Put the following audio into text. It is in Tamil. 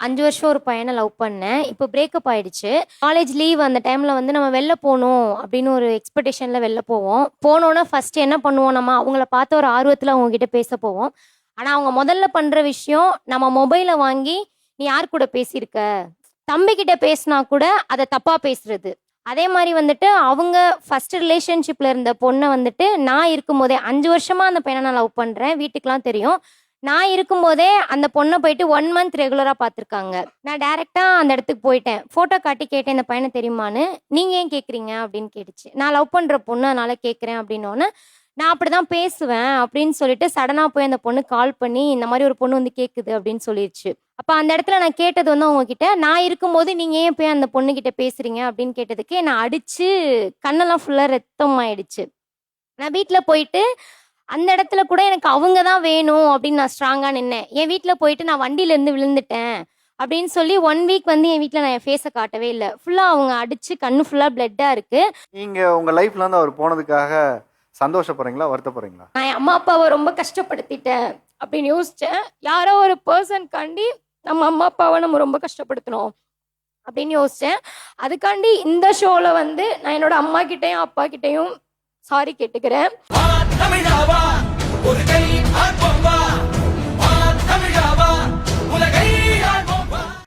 5 வருஷம் ஒரு பையனை லவ் பண்ணேன். இப்போ பிரேக்கப் ஆயிடுச்சு. காலேஜ் லீவ் அந்த டைம்ல வந்து நம்ம வெளில போணும் அப்படின்னு ஒரு எக்ஸ்பெக்டேஷன்ல வெளில போவோம். போனோனே ஃபர்ஸ்ட் என்ன பண்ணுவோம், நம்ம அவங்கள பார்த்த ஒரு ஆர்வத்துல அவங்க கிட்ட பேச போவோம். ஆனா அவங்க முதல்ல பண்ற விஷயம், நம்ம மொபைல வாங்கி நீ யார் கூட பேசியிருக்க? தம்பி கிட்ட பேசினா கூட அதை தப்பா பேசுறது. அதே மாதிரி வந்துட்டு அவங்க ஃபர்ஸ்ட் ரிலேஷன்ஷிப்ல இருந்த பொண்ணை வந்துட்டு நான் இருக்கும்போதே 5 வருஷமா அந்த பையனை நான் லவ் பண்றேன். வீட்டுக்குலாம் தெரியும். நான் இருக்கும்போதே அந்த பொண்ணை போயிட்டு 1 மந்த் ரெகுலரா பார்த்துருக்காங்க. நான் டைரக்டா அந்த இடத்துக்கு போயிட்டேன். போட்டோ காட்டி கேட்டேன், இந்த பையனை தெரியுமான்னு. நீங்க ஏன் கேட்குறீங்க அப்படின்னு கேட்டுச்சு. நான் லவ் பண்ற பொண்ணு அதனால கேட்குறேன் அப்படின்னோடனே, நான் அப்படிதான் பேசுவேன் அப்படின்னு சொல்லிட்டு சடனா போய் அந்த பொண்ணு கால் பண்ணி இந்த மாதிரி ஒரு பொண்ணு வந்து கேட்குது அப்படின்னு சொல்லிடுச்சு. அப்ப அந்த இடத்துல நான் கேட்டது வந்து அவங்க கிட்ட, நான் இருக்கும்போது நீங்க ஏன் போய் அந்த பொண்ணு கிட்ட பேசுறீங்க அப்படின்னு கேட்டதுக்கு நான் அடிச்சு கண்ணெல்லாம் ஃபுல்லா ரத்தம் ஆயிடுச்சு. நான் வீட்ல போயிட்டு அந்த இடத்துல கூட எனக்கு அவங்க தான் வேணும் அப்படின்னு நான் ஸ்ட்ராங்கா நின்னேன். என் வீட்ல போயிட்டு நான் வண்டியில இருந்து விழுந்துட்டேன் அப்படின்னு சொல்லி 1 வீக் வந்து என் வீட்ல நான் என் ஃபேஸை காட்டவே இல்லை. ஃபுல்லா அவங்க அடிச்சு கண்ணு ஃபுல்லா பிளட்டா இருக்கு. நீங்க உங்க லைஃப்ல இருந்து அவர் போனதுக்காக சந்தோஷப்படுறீங்களா, வருத்தப்படுறீங்களா? நான் என் அம்மா அப்பாவை ரொம்ப கஷ்டப்படுத்திட்டேன் அப்படின்னு யோசிச்சேன். யாரோ ஒரு பர்சன் காண்டி நம்ம அம்மா அப்பாவை நம்ம ரொம்ப கஷ்டப்படுத்தணும் அப்படின்னு யோசிச்சேன். அதுக்காண்டி இந்த ஷோல வந்து நான் என்னோட அம்மா கிட்டயும் அப்பா கிட்டயும் சாரி கேட்டுக்கிறேன்.